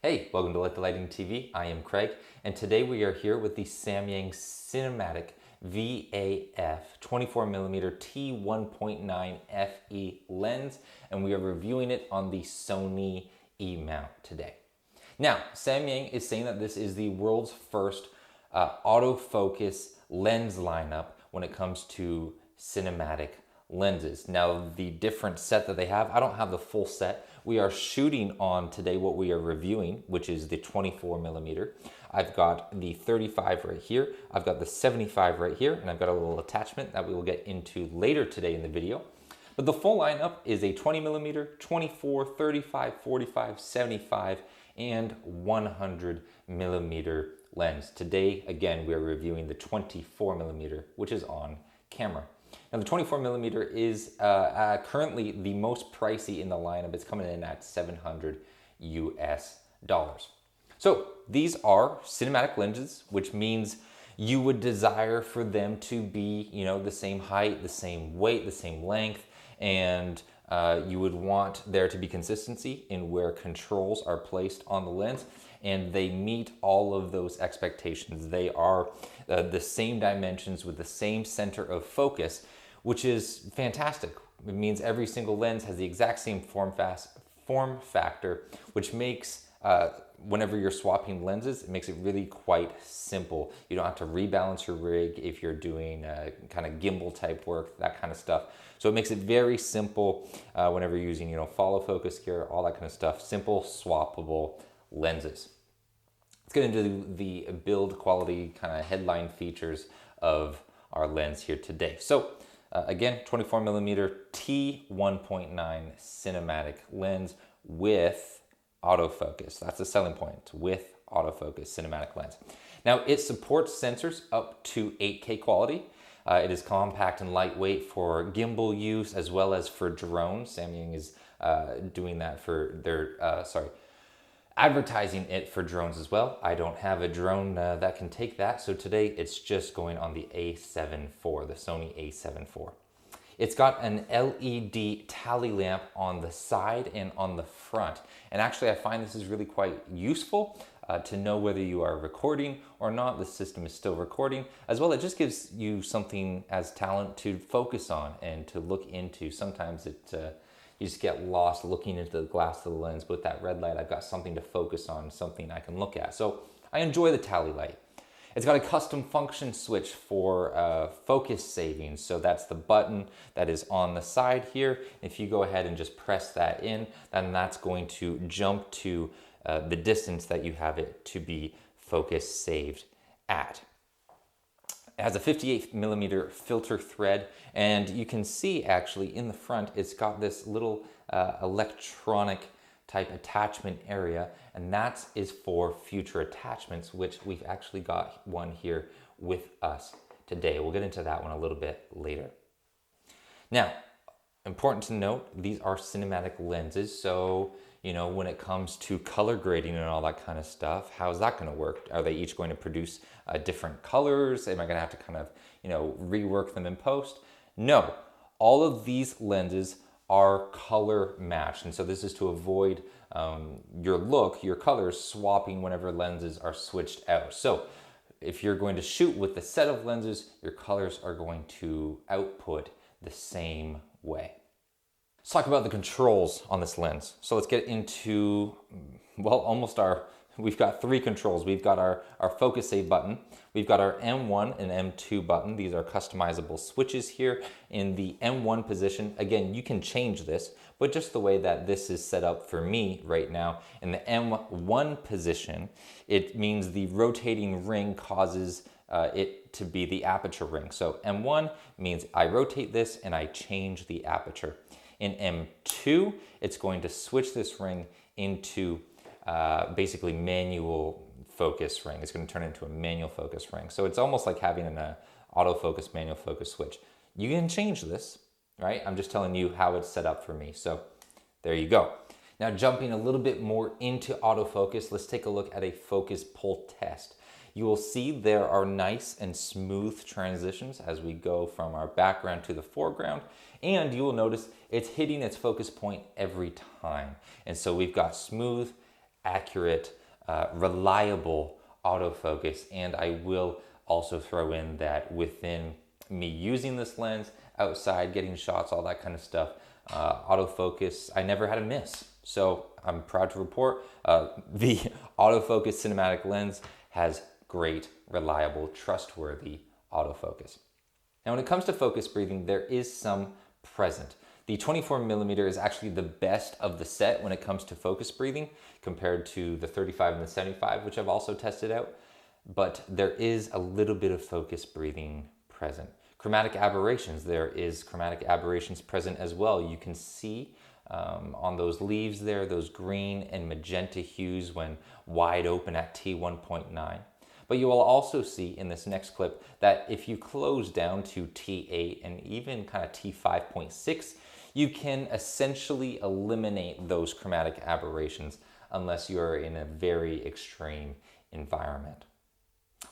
Hey, welcome to Let the Lighting TV. I am Craig, and today we are here with the Samyang Cinematic VAF 24mm T1.9 FE lens, and we are reviewing it on the Sony E mount today. Now, Samyang is saying that this is the world's first autofocus lens lineup when it comes to cinematic lenses. Now, the different set that they have, I don't have the full set. We are shooting on today what we are reviewing, which is the 24mm. I've got the 35 right here. I've got the 75 right here, and I've got a little attachment that we will get into later today in the video. But the full lineup is a 20mm, 24, 35, 45, 75, and 100mm lens. Today, again, we are reviewing the 24mm, which is on camera. Now the 24mm is currently the most pricey in the lineup. It's coming in at $700 US. So these are cinematic lenses, which means you would desire for them to be, the same height, the same weight, the same length, and you would want there to be consistency in where controls are placed on the lens, and they meet all of those expectations. They are the same dimensions with the same center of focus, which is fantastic. It means every single lens has the exact same form factor, which makes, whenever you're swapping lenses, it makes it really quite simple. You don't have to rebalance your rig if you're doing kind of gimbal type work, that kind of stuff. So it makes it very simple whenever you're using, follow focus gear, all that kind of stuff. Simple, swappable lenses. Let's get into the build quality kind of headline features of our lens here today. So again, 24mm T1.9 cinematic lens with autofocus. That's the selling point, with autofocus cinematic lens. Now it supports sensors up to 8K quality. It is compact and lightweight for gimbal use as well as for drones. Samyang is doing that for their, advertising it for drones as well. I don't have a drone that can take that, so today it's just going on the A7IV, the Sony A7IV. It's got an LED tally lamp on the side and on the front. And actually I find this is really quite useful to know whether you are recording or not. The system is still recording. As well, it just gives you something as talent to focus on and to look into. Sometimes you just get lost looking into the glass of the lens. With that red light, I've got something to focus on, something I can look at. So I enjoy the tally light. It's got a custom function switch for focus savings. So that's the button that is on the side here. If you go ahead and just press that in, then that's going to jump to the distance that you have it to be focus saved at. It has a 58mm filter thread, and you can see actually in the front, it's got this little electronic type attachment area, and that is for future attachments, which we've actually got one here with us today. We'll get into that one a little bit later. Now, important to note, these are cinematic lenses, so when it comes to color grading and all that kind of stuff, how's that going to work? Are they each going to produce different colors? Am I going to have to kind of, rework them in post? No, all of these lenses are color matched. And so this is to avoid your colors swapping whenever lenses are switched out. So if you're going to shoot with the set of lenses, your colors are going to output the same way. Let's talk about the controls on this lens. So let's get into, we've got three controls. We've got our focus save button. We've got our M1 and M2 button. These are customizable switches here. In the M1 position, again, you can change this, but just the way that this is set up for me right now, in the M1 position, it means the rotating ring causes it to be the aperture ring. So M1 means I rotate this and I change the aperture. In M2, it's going to switch this ring into basically manual focus ring. It's going to turn into a manual focus ring. So it's almost like having an autofocus, manual focus switch. You can change this, right? I'm just telling you how it's set up for me. So there you go. Now jumping a little bit more into autofocus, let's take a look at a focus pull test. You will see there are nice and smooth transitions as we go from our background to the foreground, and you will notice it's hitting its focus point every time. And so we've got smooth accurate, reliable autofocus. And I will also throw in that within me using this lens, outside, getting shots, all that kind of stuff, autofocus, I never had a miss. So I'm proud to report the autofocus cinematic lens has great, reliable, trustworthy autofocus. Now when it comes to focus breathing, there is some present. The 24mm is actually the best of the set when it comes to focus breathing compared to the 35 and the 75, which I've also tested out. But there is a little bit of focus breathing present. Chromatic aberrations, there is chromatic aberrations present as well. You can see on those leaves there, those green and magenta hues when wide open at T1.9. But you will also see in this next clip that if you close down to T8 and even kind of T5.6, you can essentially eliminate those chromatic aberrations unless you're in a very extreme environment.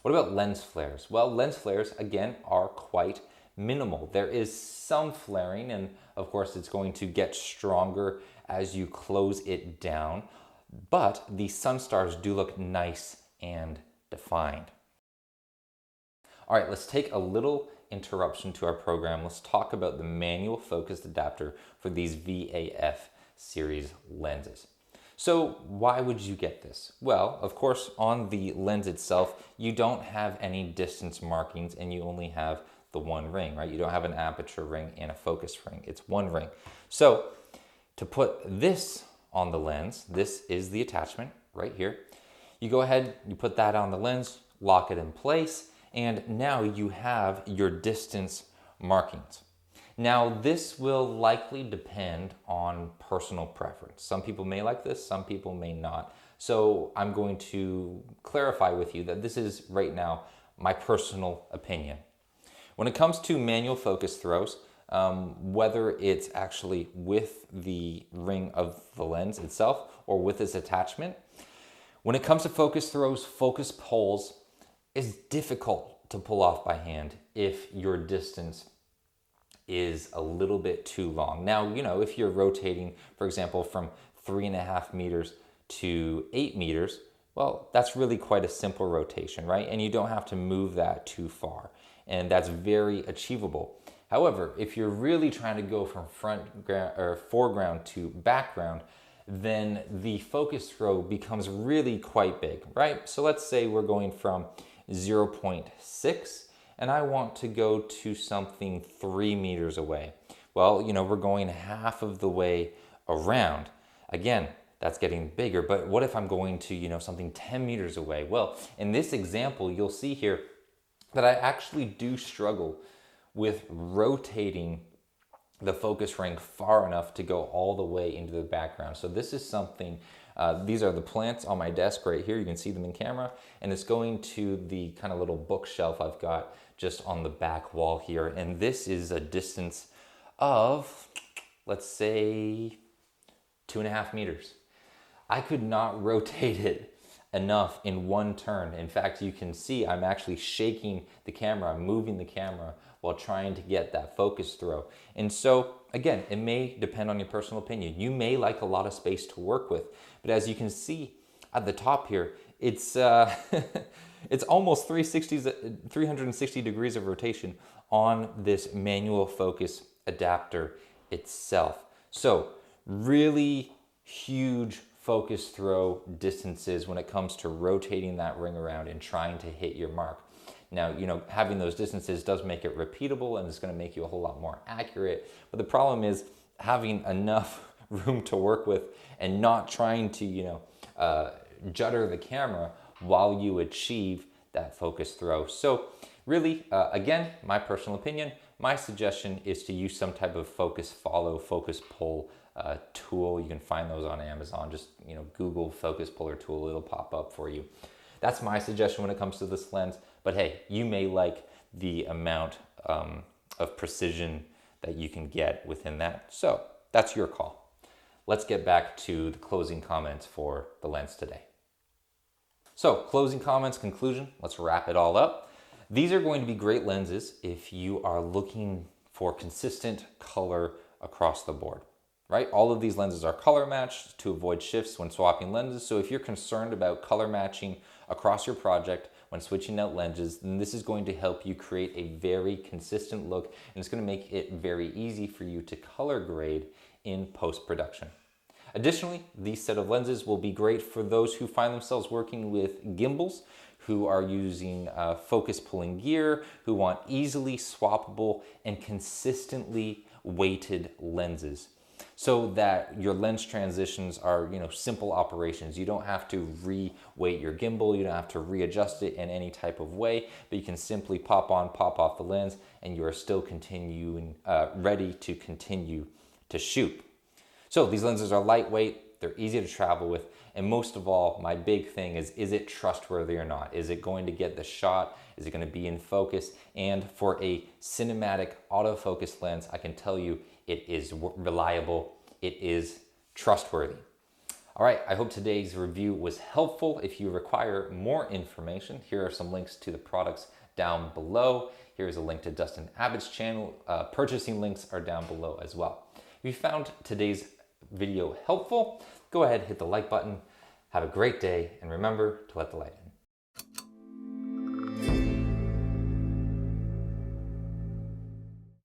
What about lens flares? Well, lens flares, again, are quite minimal. There is some flaring, and of course it's going to get stronger as you close it down, but the sun stars do look nice and defined. All right, let's take a little interruption to our program. Let's talk about the manual focused adapter for these VAF series lenses. So why would you get this? Well, of course, on the lens itself, you don't have any distance markings and you only have the one ring, right? You don't have an aperture ring and a focus ring. It's one ring. So to put this on the lens, this is the attachment right here. You go ahead, you put that on the lens, lock it in place, and now you have your distance markings. Now, this will likely depend on personal preference. Some people may like this, some people may not. So I'm going to clarify with you that this is right now my personal opinion. When it comes to manual focus throws, whether it's actually with the ring of the lens itself or with this attachment, when it comes to focus throws, focus pulls is difficult to pull off by hand if your distance is a little bit too long. Now, you know, if you're rotating, for example, from 3.5 meters to 8 meters, well, that's really quite a simple rotation, right? And you don't have to move that too far. And that's very achievable. However, if you're really trying to go from foreground to background, then the focus throw becomes really quite big, right? So let's say we're going from 0.6 and I want to go to something 3 meters away. Well, you know, we're going half of the way around. Again, that's getting bigger, but what if I'm going to, you know, something 10 meters away? Well, in this example, you'll see here that I actually do struggle with rotating the focus ring far enough to go all the way into the background. So this is something, these are the plants on my desk right here. You can see them in camera, and it's going to the kind of little bookshelf I've got just on the back wall here. And this is a distance of, let's say, 2.5 meters. I could not rotate it enough in one turn. In fact, you can see I'm actually shaking the camera, I'm moving the camera while trying to get that focus throw. And so again, it may depend on your personal opinion. You may like a lot of space to work with, but as you can see at the top here, it's it's almost 360 degrees of rotation on this manual focus adapter itself. So really huge focus throw distances when it comes to rotating that ring around and trying to hit your mark. Now, you know, having those distances does make it repeatable and it's going to make you a whole lot more accurate. But the problem is having enough room to work with and not trying to, you know, judder the camera while you achieve that focus throw. So really, again, my personal opinion, my suggestion is to use some type of focus follow, focus pull tool. You can find those on Amazon. Just, you know, Google focus puller tool, it'll pop up for you. That's my suggestion when it comes to this lens. But hey, you may like the amount of precision that you can get within that. So that's your call. Let's get back to the closing comments for the lens today. So closing comments, conclusion, let's wrap it all up. These are going to be great lenses if you are looking for consistent color across the board, right? All of these lenses are color matched to avoid shifts when swapping lenses. So if you're concerned about color matching across your project when switching out lenses, then this is going to help you create a very consistent look, and it's going to make it very easy for you to color grade in post-production. Additionally, these set of lenses will be great for those who find themselves working with gimbals, who are using focus pulling gear, who want easily swappable and consistently weighted lenses, so that your lens transitions are, simple operations. You don't have to re-weight your gimbal, you don't have to readjust it in any type of way, but you can simply pop on, pop off the lens, and you are still ready to continue to shoot. So these lenses are lightweight, they're easy to travel with, and most of all, my big thing is it trustworthy or not? Is it going to get the shot? Is it going to be in focus? And for a cinematic autofocus lens, I can tell you it is reliable, it is trustworthy. All right, I hope today's review was helpful. If you require more information, here are some links to the products down below. Here's a link to Dustin Abbott's channel. Purchasing links are down below as well. If you found today's video helpful, go ahead, hit the like button. Have a great day, and remember to let the light in.